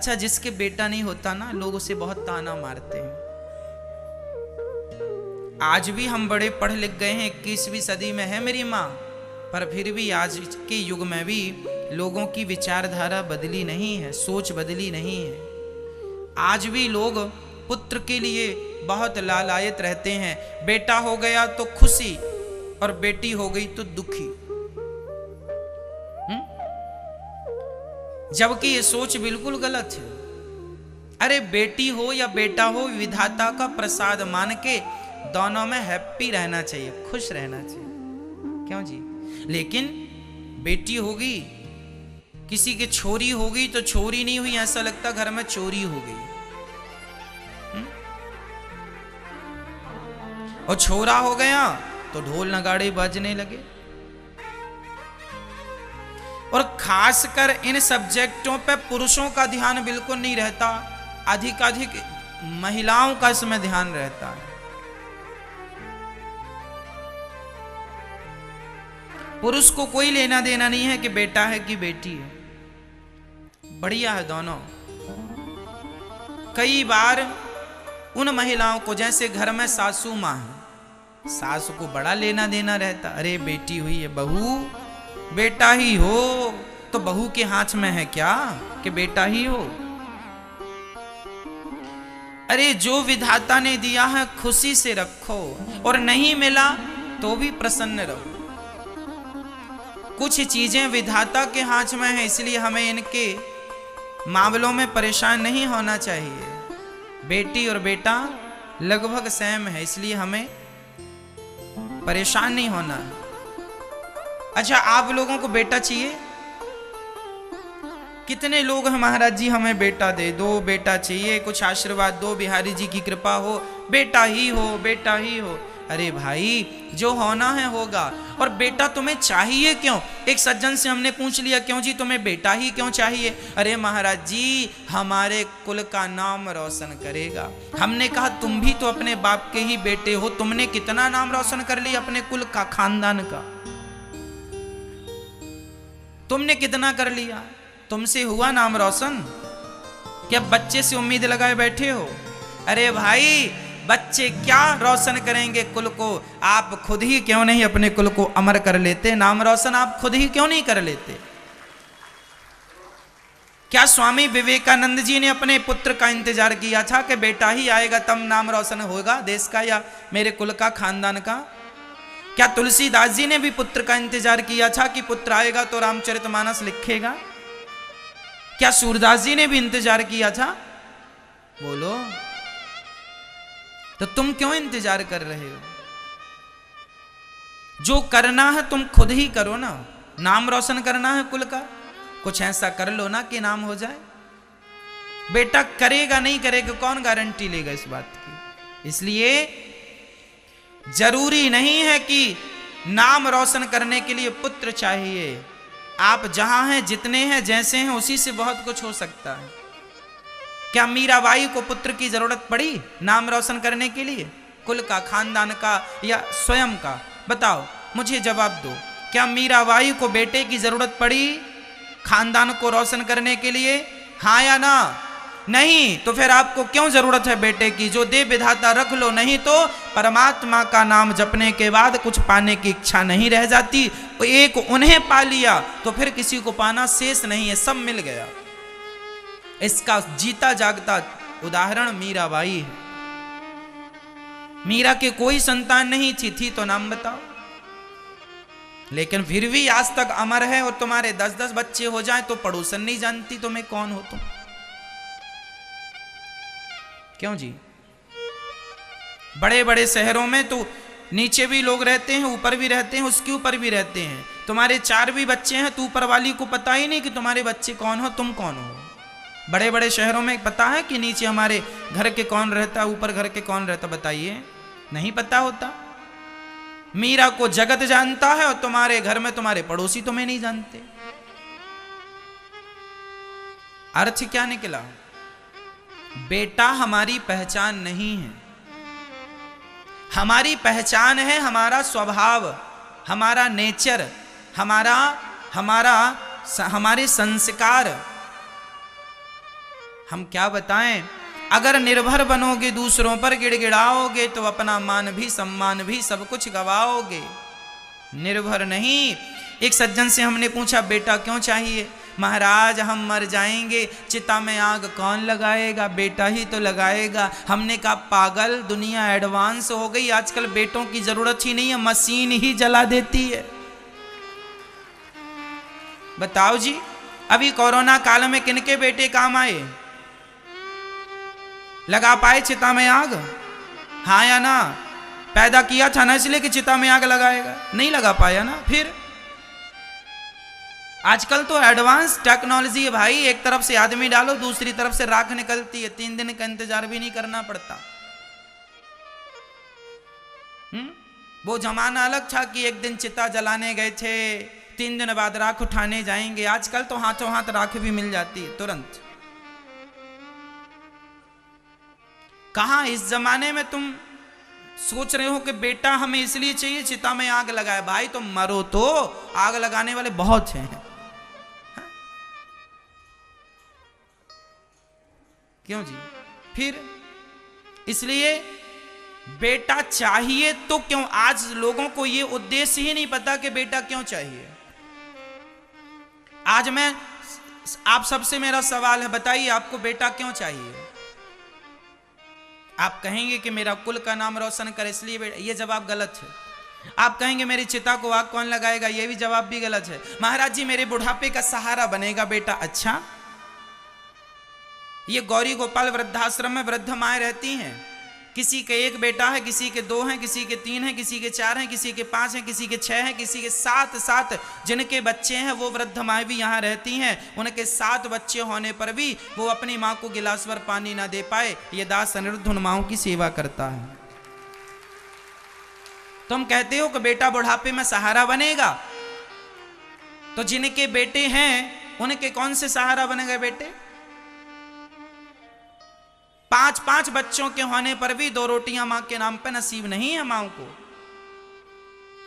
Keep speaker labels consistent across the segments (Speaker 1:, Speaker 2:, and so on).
Speaker 1: अच्छा, जिसके बेटा नहीं होता ना, लोग उसे बहुत ताना मारते हैं। आज भी हम बड़े पढ़ लिख गए हैं, 21वीं सदी में है मेरी माँ, पर फिर भी आज के युग में भी लोगों की विचारधारा बदली नहीं है, सोच बदली नहीं है। आज भी लोग पुत्र के लिए बहुत लालायित रहते हैं। बेटा हो गया तो खुशी और बेटी हो गई तो दुखी। जबकि ये सोच बिल्कुल गलत है। अरे बेटी हो या बेटा हो, विधाता का प्रसाद मान के दोनों में हैप्पी रहना चाहिए, खुश रहना चाहिए। क्यों जी? लेकिन बेटी होगी, किसी के छोरी होगी तो छोरी नहीं हुई, ऐसा लगता घर में चोरी हो गई। और छोरा हो गया तो ढोल नगाड़े बजने लगे। और खासकर इन सब्जेक्टों पे पुरुषों का ध्यान बिल्कुल नहीं रहता, अधिकाधिक महिलाओं का इसमें ध्यान रहता है। पुरुष को कोई लेना देना नहीं है कि बेटा है कि बेटी है, बढ़िया है दोनों। कई बार उन महिलाओं को, जैसे घर में सासू माँ है, सास को बड़ा लेना देना रहता, अरे बेटी हुई है, बहू बेटा ही हो, तो बहू के हाथ में है क्या कि बेटा ही हो? अरे जो विधाता ने दिया है खुशी से रखो, और नहीं मिला तो भी प्रसन्न रहो। कुछ चीजें विधाता के हाथ में है, इसलिए हमें इनके मामलों में परेशान नहीं होना चाहिए। बेटी और बेटा लगभग सेम है, इसलिए हमें परेशान नहीं होना है। अच्छा, आप लोगों को बेटा चाहिए? कितने लोग हैं, महाराज जी हमें बेटा दे दो, बेटा चाहिए, कुछ आशीर्वाद दो, बिहारी जी की कृपा हो, बेटा ही हो, बेटा ही हो। अरे भाई, जो होना है होगा। और बेटा तुम्हें चाहिए क्यों? एक सज्जन से हमने पूछ लिया, क्यों जी तुम्हें बेटा ही क्यों चाहिए? अरे महाराज जी, हमारे कुल का नाम रोशन करेगा। हमने कहा तुम भी तो अपने बाप के ही बेटे हो, तुमने कितना नाम रोशन कर लिया अपने कुल का, खानदान का? तुमने कितना कर लिया? तुमसे हुआ नाम रोशन? क्या बच्चे से उम्मीद लगाए बैठे हो? अरे भाई, बच्चे क्या रोशन करेंगे कुल को? आप खुद ही क्यों नहीं अपने कुल को अमर कर लेते? नाम रोशन आप खुद ही क्यों नहीं कर लेते? क्या स्वामी विवेकानंद जी ने अपने पुत्र का इंतजार किया था कि बेटा ही आएगा तब नाम रोशन होगा देश का या मेरे कुल का, खानदान का? क्या तुलसीदास जी ने भी पुत्र का इंतजार किया था कि पुत्र आएगा तो रामचरितमानस लिखेगा? क्या सूरदास जी ने भी इंतजार किया था? बोलो, तो तुम क्यों इंतजार कर रहे हो? जो करना है तुम खुद ही करो ना। नाम रोशन करना है कुल का, कुछ ऐसा कर लो ना कि नाम हो जाए। बेटा करेगा नहीं करेगा, कौन गारंटी लेगा इस बात की? इसलिए जरूरी नहीं है कि नाम रोशन करने के लिए पुत्र चाहिए। आप जहां हैं, जितने हैं, जैसे हैं, उसी से बहुत कुछ हो सकता है। क्या मीराबाई को पुत्र की जरूरत पड़ी नाम रोशन करने के लिए? कुल का, खानदान का या स्वयं का? बताओ, मुझे जवाब दो। क्या मीराबाई को बेटे की जरूरत पड़ी खानदान को रोशन करने के लिए? हाँ या ना? नहीं। तो फिर आपको क्यों जरूरत है बेटे की? जो दे विधाता रख लो, नहीं तो परमात्मा का नाम जपने के बाद कुछ पाने की इच्छा नहीं रह जाती। एक उन्हें पा लिया तो फिर किसी को पाना शेष नहीं है, सब मिल गया। इसका जीता जागता उदाहरण मीराबाई है। मीरा के कोई संतान नहीं थी तो नाम बताओ। लेकिन फिर भी आज तक अमर है। और तुम्हारे 10-10 बच्चे हो जाएं तो पड़ोसन नहीं जानती तुम्हें कौन हो तुम। क्यों जी? बड़े बड़े शहरों में तो नीचे भी लोग रहते हैं, ऊपर भी रहते हैं, उसके ऊपर भी रहते हैं। तुम्हारे 4 भी बच्चे हैं तो ऊपर वाली को पता ही नहीं कि तुम्हारे बच्चे कौन हो, तुम कौन हो। बड़े बड़े शहरों में पता है कि नीचे हमारे घर के कौन रहता, ऊपर घर के कौन रहता? बताइए, नहीं पता होता। मीरा को जगत जानता है और तुम्हारे घर में तुम्हारे पड़ोसी तुम्हें नहीं जानते। अर्थ क्या निकला? बेटा हमारी पहचान नहीं है। हमारी पहचान है हमारा स्वभाव, हमारा नेचर, हमारे संस्कार। हम क्या बताएं। अगर निर्भर बनोगे दूसरों पर, गिड़गिड़ाओगे तो अपना मान भी सम्मान भी सब कुछ गवाओगे। निर्भर नहीं। एक सज्जन से हमने पूछा बेटा क्यों चाहिए? महाराज हम मर जाएंगे, चिता में आग कौन लगाएगा? बेटा ही तो लगाएगा। हमने कहा पागल, दुनिया एडवांस हो गई, आजकल बेटों की जरूरत ही नहीं है, मशीन ही जला देती है। बताओ जी, अभी कोरोना काल में किनके बेटे काम आए? लगा पाए चिता में आग? हाँ या ना? पैदा किया था ना इसलिए कि चिता में आग लगाएगा, नहीं लगा पाया ना। फिर आजकल तो एडवांस टेक्नोलॉजी है भाई, एक तरफ से आदमी डालो दूसरी तरफ से राख निकलती है, 3 दिन का इंतजार भी नहीं करना पड़ता। वो जमाना अलग था कि एक दिन चिता जलाने गए थे, 3 दिन बाद राख उठाने जाएंगे। आजकल तो हाथों हाथ राख भी मिल जाती है तुरंत। कहां इस जमाने में तुम सोच रहे हो कि बेटा हमें इसलिए चाहिए चिता में आग लगाए? भाई तुम मरो तो आग लगाने वाले बहुत हैं। क्यों जी? फिर इसलिए बेटा चाहिए तो क्यों? आज लोगों को यह उद्देश्य ही नहीं पता कि बेटा क्यों चाहिए। आज मैं आप सबसे मेरा सवाल है, बताइए आपको बेटा क्यों चाहिए? आप कहेंगे कि मेरा कुल का नाम रोशन करे इसलिए बेटा, ये जवाब गलत है। आप कहेंगे मेरी चिता को आग कौन लगाएगा, ये भी जवाब भी गलत है। महाराज जी मेरे बुढ़ापे का सहारा बनेगा बेटा। अच्छा, ये गौरी गोपाल वृद्धाश्रम में वृद्ध माएँ रहती हैं, किसी के 1 बेटा है, किसी के 2 हैं, किसी के 3 हैं, किसी के 4 हैं, किसी के 5 हैं, किसी के 6 हैं, किसी के 7 जिनके बच्चे हैं वो वृद्ध माएँ भी यहाँ रहती हैं। उनके 7 बच्चे होने पर भी वो अपनी माँ को गिलास भर पानी ना दे पाए, ये दास अनिरुद्ध उन माँओं की सेवा करता है। तुम कहते हो कि बेटा बुढ़ापे में सहारा बनेगा, तो जिनके बेटे हैं उनके कौन से सहारा बनेगा बेटे? 5 बच्चों के होने पर भी 2 रोटियां मां के नाम पे नसीब नहीं है माओ को।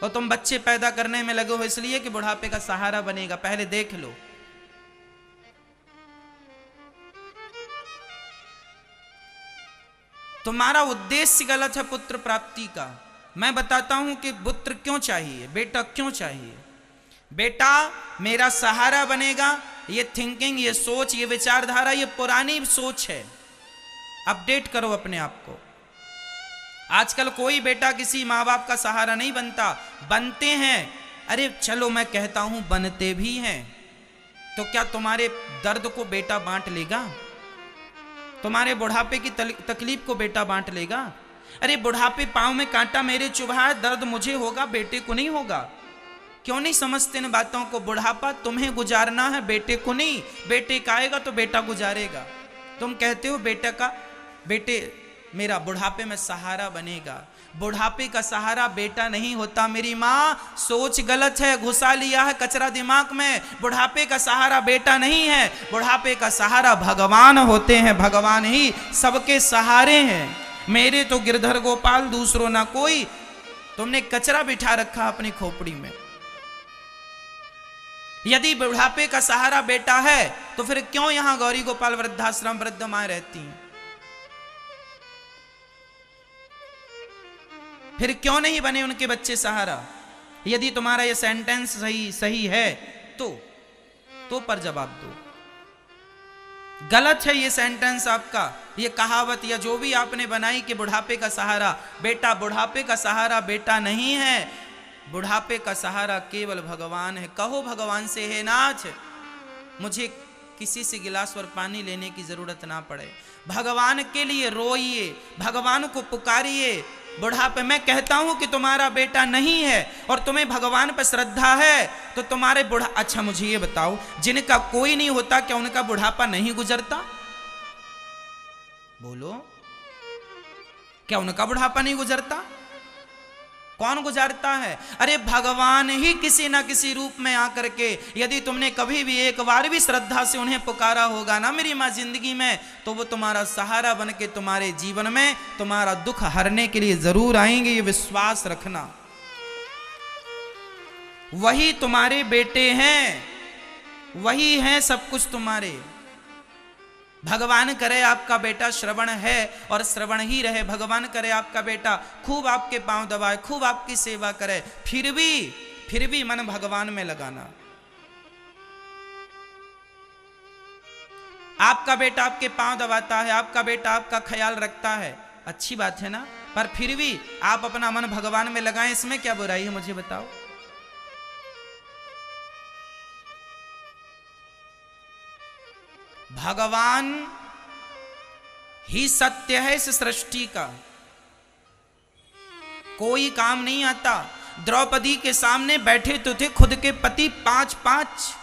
Speaker 1: तो तुम बच्चे पैदा करने में लगे हो इसलिए कि बुढ़ापे का सहारा बनेगा। पहले देख लो। तुम्हारा उद्देश्य गलत है पुत्र प्राप्ति का। मैं बताता हूं कि पुत्र क्यों चाहिए, बेटा क्यों चाहिए। बेटा मेरा सहारा बनेगा, ये थिंकिंग, ये सोच, ये विचारधारा, ये पुरानी सोच है। अपडेट करो अपने आप को। आजकल कोई बेटा किसी माँ बाप का सहारा नहीं बनता। बनते हैं, अरे चलो मैं कहता हूं बनते भी हैं। तो क्या तुम्हारे दर्द को बेटा बांट लेगा? तुम्हारे बुढ़ापे की तकलीफ को बेटा बांट लेगा? अरे बुढ़ापे पांव में कांटा मेरे चुभा है, दर्द मुझे होगा, बेटे को नहीं होगा। क्यों नहीं समझते इन बातों को? बुढ़ापा तुम्हें गुजारना है, बेटे को नहीं। बेटे का आएगा तो बेटा गुजारेगा। तुम कहते हो बेटे मेरा बुढ़ापे में सहारा बनेगा। बुढ़ापे का सहारा बेटा नहीं होता मेरी माँ, सोच गलत है, घुसा लिया है कचरा दिमाग में। बुढ़ापे का सहारा बेटा नहीं है, बुढ़ापे का सहारा भगवान होते हैं। भगवान ही सबके सहारे हैं। मेरे तो गिरधर गोपाल, दूसरों ना कोई। तुमने कचरा बिठा रखा अपनी खोपड़ी में। यदि बुढ़ापे का सहारा बेटा है तो फिर क्यों यहां गौरी गोपाल वृद्धाश्रम वृद्ध माँ रहती हैं? फिर क्यों नहीं बने उनके बच्चे सहारा? यदि तुम्हारा यह सेंटेंस सही है तो पर जवाब दो। गलत है ये सेंटेंस आपका, ये कहावत या जो भी आपने बनाई कि बुढ़ापे का सहारा बेटा। बुढ़ापे का सहारा बेटा नहीं है, बुढ़ापे का सहारा केवल भगवान है। कहो भगवान से, हे नाथ मुझे किसी से गिलास और पानी लेने की जरूरत ना पड़े। भगवान के लिए रोइए, भगवान को पुकारिए। बुढ़ापे मैं कहता हूं कि तुम्हारा बेटा नहीं है और तुम्हें भगवान पर श्रद्धा है तो तुम्हारे अच्छा मुझे ये बताओ, जिनका कोई नहीं होता क्या उनका बुढ़ापा नहीं गुजरता? बोलो, क्या उनका बुढ़ापा नहीं गुजरता? कौन गुजारता है? अरे भगवान ही किसी ना किसी रूप में आकर के, यदि तुमने कभी भी एक बार भी श्रद्धा से उन्हें पुकारा होगा ना मेरी माँ जिंदगी में, तो वो तुम्हारा सहारा बन के तुम्हारे जीवन में तुम्हारा दुख हरने के लिए जरूर आएंगे। ये विश्वास रखना। वही तुम्हारे बेटे हैं, वही हैं सब कुछ तुम्हारे। भगवान करे आपका बेटा श्रवण है और श्रवण ही रहे, भगवान करे आपका बेटा खूब आपके पांव दबाए, खूब आपकी सेवा करे, फिर भी मन भगवान में लगाना। आपका बेटा आपके पांव दबाता है, आपका बेटा आपका ख्याल रखता है, अच्छी बात है ना, पर फिर भी आप अपना मन भगवान में लगाएं, इसमें क्या बुराई है मुझे बताओ। भगवान ही सत्य है इस सृष्टि का, कोई काम नहीं आता। द्रौपदी के सामने बैठे तो थे खुद के पति 5-5,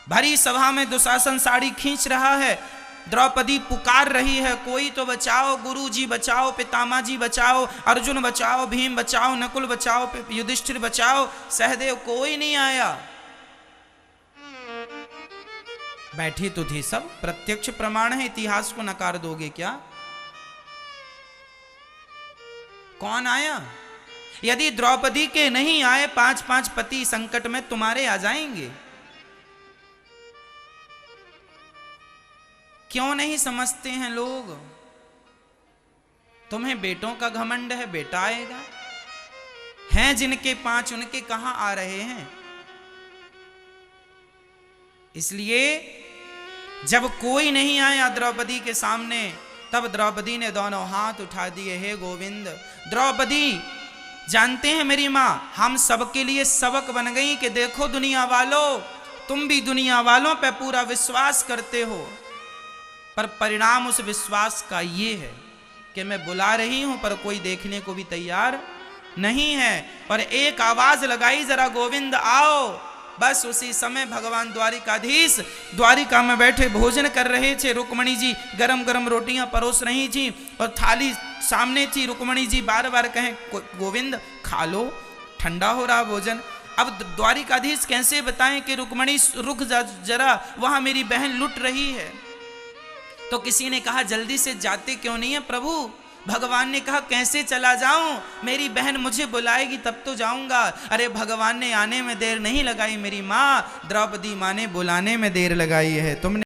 Speaker 1: भरी सभा में दुशासन साड़ी खींच रहा है, द्रौपदी पुकार रही है, कोई तो बचाओ, गुरुजी बचाओ, पितामह जी बचाओ, अर्जुन बचाओ, भीम बचाओ, नकुल बचाओ, युधिष्ठिर बचाओ, सहदेव, कोई नहीं आया। बैठे तो थे सब, प्रत्यक्ष प्रमाण है, इतिहास को नकार दोगे क्या? कौन आया? यदि द्रौपदी के नहीं आए 5-5 पति संकट में, तुम्हारे आ जाएंगे। क्यों नहीं समझते हैं लोग? तुम्हें बेटों का घमंड है, बेटा आएगा, हैं जिनके 5 उनके कहां आ रहे हैं। इसलिए जब कोई नहीं आया द्रौपदी के सामने, तब द्रौपदी ने दोनों हाथ उठा दिए, हे गोविंद। द्रौपदी जानते हैं मेरी मां हम सबके लिए सबक बन गई कि देखो दुनिया वालों, तुम भी दुनिया वालों पे पूरा विश्वास करते हो, पर परिणाम उस विश्वास का ये है कि मैं बुला रही हूं पर कोई देखने को भी तैयार नहीं है। पर एक आवाज लगाई, जरा गोविंद आओ। बस उसी समय भगवान द्वारिकाधीश द्वारिका में बैठे भोजन कर रहे थे। रुक्मणी जी गरम गरम रोटियां परोस रही थी और थाली सामने थी। रुक्मणी जी बार बार कहें, गोविंद खा लो, ठंडा हो रहा भोजन। अब द्वारिकाधीश कैसे बताएं कि रुक्मणी रुक जा जरा, वहां मेरी बहन लुट रही है। तो किसी ने कहा, जल्दी से जाते क्यों नहीं है प्रभु? भगवान ने कहा, कैसे चला जाऊं, मेरी बहन मुझे बुलाएगी तब तो जाऊंगा। अरे भगवान ने आने में देर नहीं लगाई, मेरी माँ द्रौपदी माँ ने बुलाने में देर लगाई है। तुमने